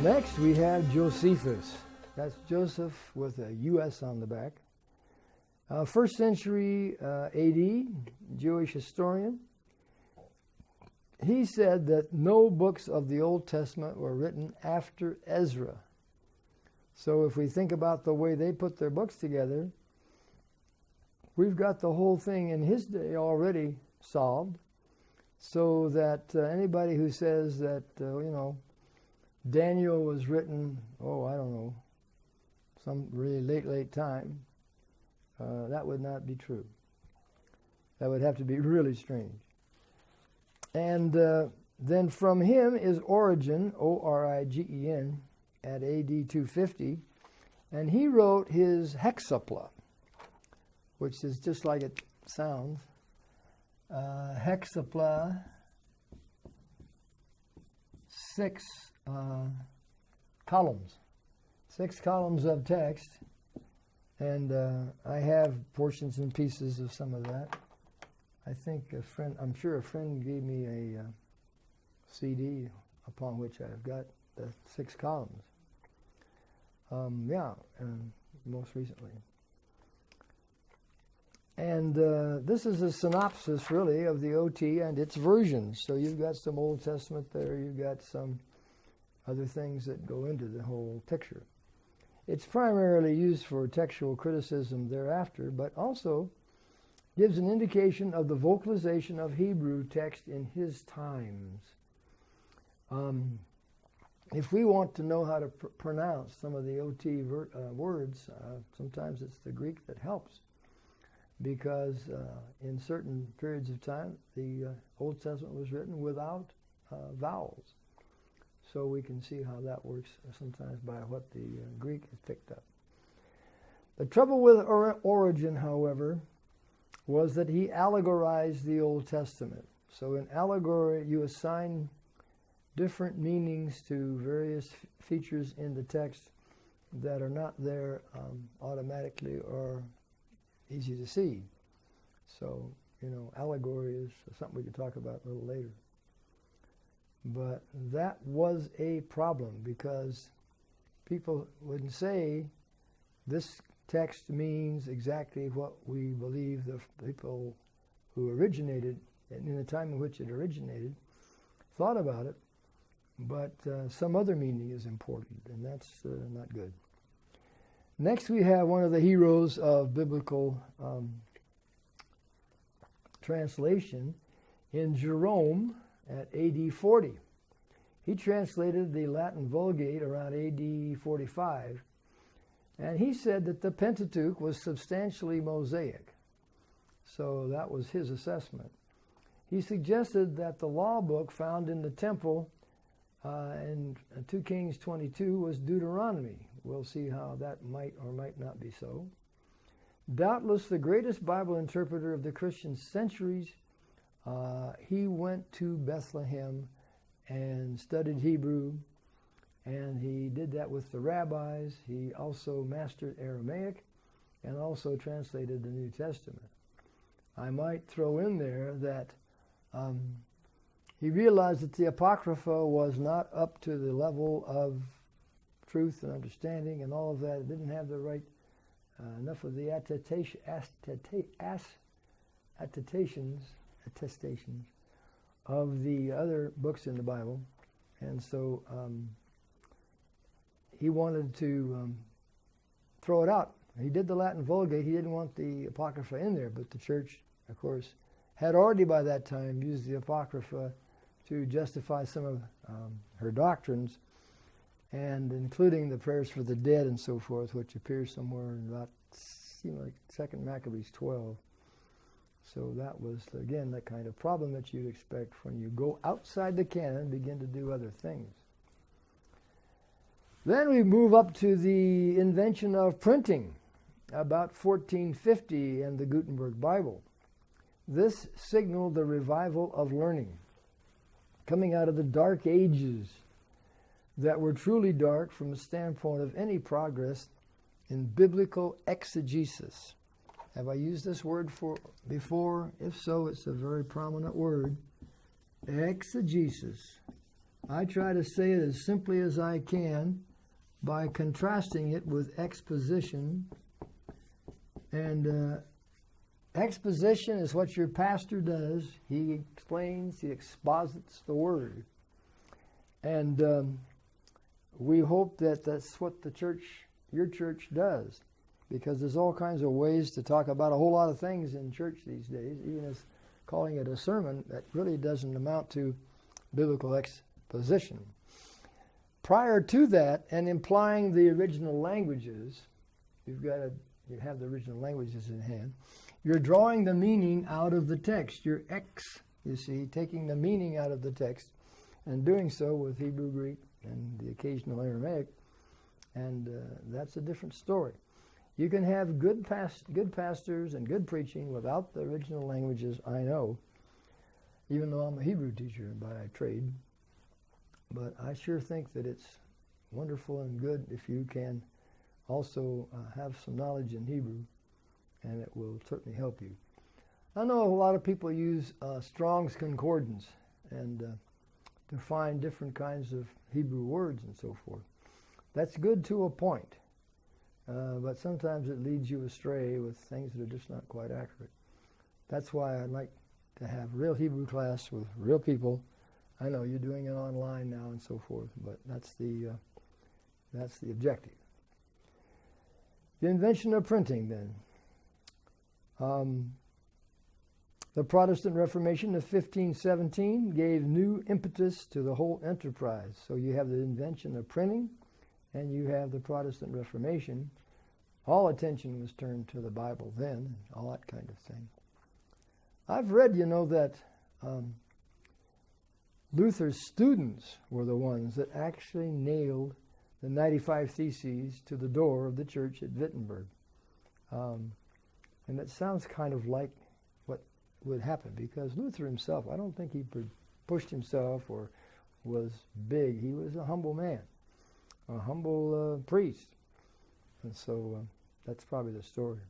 Next we have Josephus. That's Joseph with a U.S. on the back. First century A.D., Jewish historian. He said that no books of the Old Testament were written after Ezra. So if we think about the way they put their books together, we've got the whole thing in his day already solved, so that anybody who says that, Daniel was written, some really late time, that would not be true. That would have to be really strange. And then from him is Origen, O-R-I-G-E-N, at A.D. 250, and he wrote his Hexapla, which is just like it sounds. Hexapla, 6 columns. 6 columns of text, and I have portions and pieces of some of that. I think I'm sure a friend gave me a CD upon which I've got the 6 columns. Most recently. And this is a synopsis, really, of the OT and its versions. So you've got some Old Testament there, you've got some other things that go into the whole picture. It's primarily used for textual criticism thereafter, but also gives an indication of the vocalization of Hebrew text in his times. If we want to know how to pronounce some of the OT words, sometimes it's the Greek that helps, because in certain periods of time, the Old Testament was written without vowels. So we can see how that works sometimes by what the Greek has picked up. The trouble with Origen, however, was that he allegorized the Old Testament. So in allegory, you assign different meanings to various features in the text that are not there automatically or easy to see. So, allegory is something we can talk about a little later. But that was a problem, because people wouldn't say this text means exactly what we believe the people who originated, and in the time in which it originated, thought about it, but some other meaning is important, and that's not good. Next we have one of the heroes of biblical translation in Jerome at A.D. 40. He translated the Latin Vulgate around A.D. 45, and he said that the Pentateuch was substantially Mosaic. So that was his assessment. He suggested that the law book found in the temple in 2 Kings 22 was Deuteronomy. We'll see how that might or might not be so. Doubtless the greatest Bible interpreter of the Christian centuries, he went to Bethlehem and studied Hebrew, and he did that with the rabbis. He also mastered Aramaic and also translated the New Testament. I might throw in there that he realized that the Apocrypha was not up to the level of truth and understanding and all of that. It didn't have the right, enough of the attestations of the other books in the Bible. And so he wanted to throw it out. He did the Latin Vulgate. He didn't want the Apocrypha in there, but the church, of course, had already by that time used the Apocrypha to justify some of her doctrines, and including the prayers for the dead and so forth, which appears somewhere in about, like 2 Maccabees 12. So that was, again, that kind of problem that you'd expect when you go outside the canon and begin to do other things. Then we move up to the invention of printing, about 1450, and the Gutenberg Bible. This signaled the revival of learning, coming out of the dark ages that were truly dark from the standpoint of any progress in biblical exegesis. Have I used this word before? If so, it's a very prominent word. Exegesis. I try to say it as simply as I can by contrasting it with exposition. And exposition is what your pastor does. He explains, he exposits the word. And we hope that that's what the church, your church, does. Because there's all kinds of ways to talk about a whole lot of things in church these days, even as calling it a sermon that really doesn't amount to biblical exposition. Prior to that, and implying the original languages, you have the original languages in hand, you're drawing the meaning out of the text. You're taking the meaning out of the text, and doing so with Hebrew, Greek, and the occasional Aramaic, and that's a different story. You can have good pastors and good preaching without the original languages, I know, even though I'm a Hebrew teacher by trade. But I sure think that it's wonderful and good if you can also have some knowledge in Hebrew, and it will certainly help you. I know a lot of people use Strong's Concordance and to find different kinds of Hebrew words and so forth. That's good to a point. But sometimes it leads you astray with things that are just not quite accurate. That's why I like to have real Hebrew class with real people. I know you're doing it online now and so forth, but that's the objective. The invention of printing, then. The Protestant Reformation of 1517 gave new impetus to the whole enterprise. So you have the invention of printing, and you have the Protestant Reformation. All attention was turned to the Bible then, and all that kind of thing. I've read, that Luther's students were the ones that actually nailed the 95 Theses to the door of the church at Wittenberg. And that sounds kind of like what would happen, because Luther himself, I don't think he pushed himself or was big. He was a humble man. A humble priest. And so that's probably the story.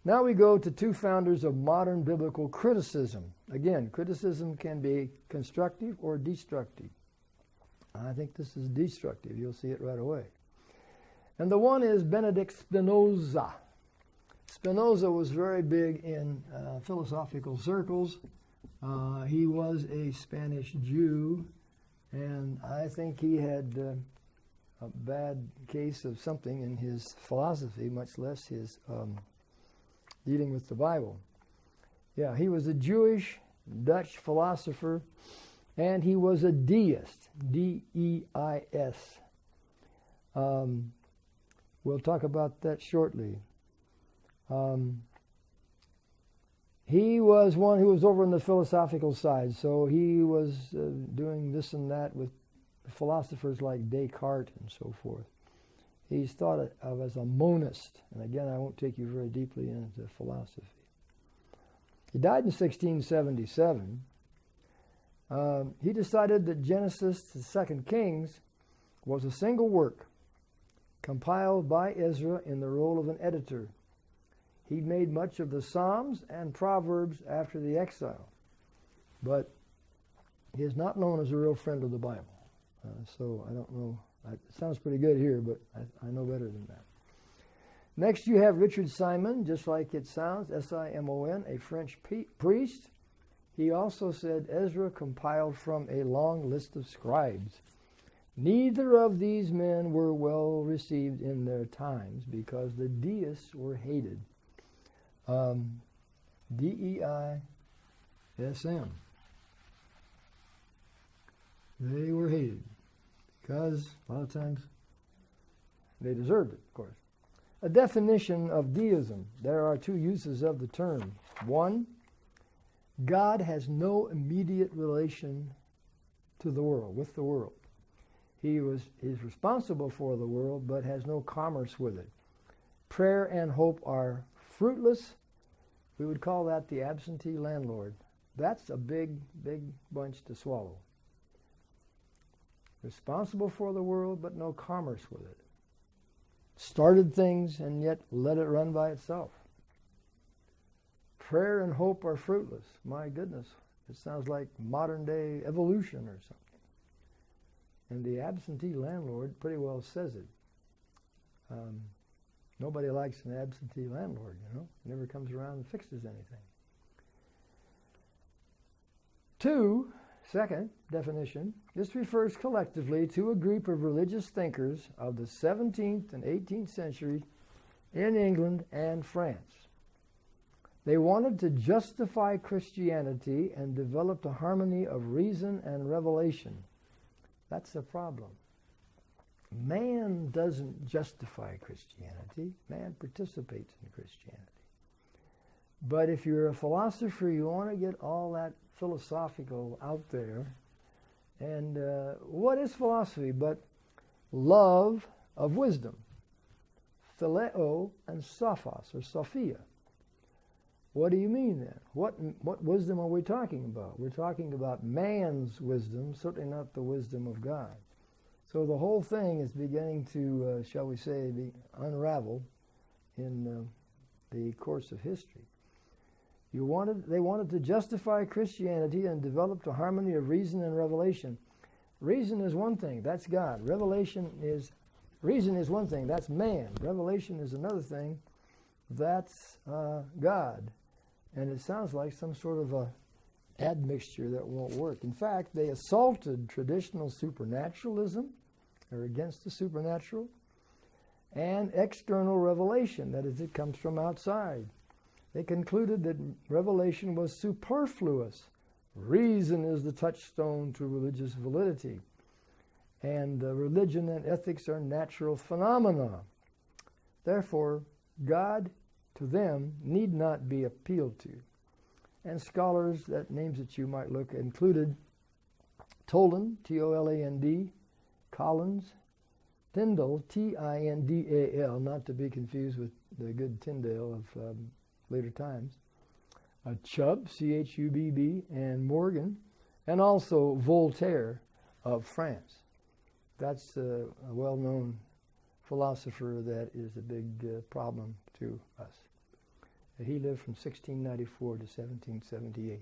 Now we go to two founders of modern biblical criticism. Again, criticism can be constructive or destructive. I think this is destructive. You'll see it right away. And the one is Benedict Spinoza. Spinoza was very big in philosophical circles. He was a Spanish Jew, and I think he had a bad case of something in his philosophy, much less his dealing with the Bible. Yeah, he was a Jewish Dutch philosopher, and he was a deist, D-E-I-S. We'll talk about that shortly. He was one who was over on the philosophical side, so he was doing this and that with philosophers like Descartes and so forth. He's thought of as a monist, and again, I won't take you very deeply into philosophy. He died in 1677. He decided that Genesis to 2 Kings was a single work, compiled by Ezra in the role of an editor. He made much of the Psalms and Proverbs after the exile, but he is not known as a real friend of the Bible. So I don't know. It sounds pretty good here, but I know better than that. Next you have Richard Simon, just like it sounds, S-I-M-O-N, a French priest. He also said Ezra compiled from a long list of scribes. Neither of these men were well received in their times because the deists were hated. D-E-I-S-M. They were hated because a lot of times they deserved it, of course. A definition of deism. There are two uses of the term. One, God has no immediate relation to the world, with the world. He is responsible for the world, but has no commerce with it. Prayer and hope are fruitless. We would call that the absentee landlord. That's a big, big bunch to swallow. Responsible for the world, but no commerce with it. Started things and yet let it run by itself. Prayer and hope are fruitless. My goodness, it sounds like modern day evolution or something. And the absentee landlord pretty well says it. Nobody likes an absentee landlord, you know. Never comes around and fixes anything. 2, second definition, this refers collectively to a group of religious thinkers of the 17th and 18th century in England and France. They wanted to justify Christianity and developed a harmony of reason and revelation. That's the problem. Man doesn't justify Christianity. Man participates in Christianity. But if you're a philosopher, you want to get all that philosophical out there. And what is philosophy but love of wisdom? Phileo and sophos, or sophia. What do you mean then? What wisdom are we talking about? We're talking about man's wisdom, certainly not the wisdom of God. So the whole thing is beginning to, shall we say, be unraveled in the course of history. They wanted to justify Christianity and developed a harmony of reason and revelation. Reason is one thing, that's God. Reason is one thing, that's man. Revelation is another thing, that's God. And it sounds like some sort of a admixture that won't work. In fact, they assaulted traditional supernaturalism, or against the supernatural, and external revelation, that is, it comes from outside. They concluded that revelation was superfluous. Reason is the touchstone to religious validity, and religion and ethics are natural phenomena. Therefore, God, to them, need not be appealed to. And scholars, names that you might look, included Toland, T-O-L-A-N-D, Collins, Tyndall, T-I-N-D-A-L, not to be confused with the good Tyndale of later times, Chubb, C-H-U-B-B, and Morgan, and also Voltaire of France. That's a well-known philosopher that is a big problem to us. He lived from 1694 to 1778.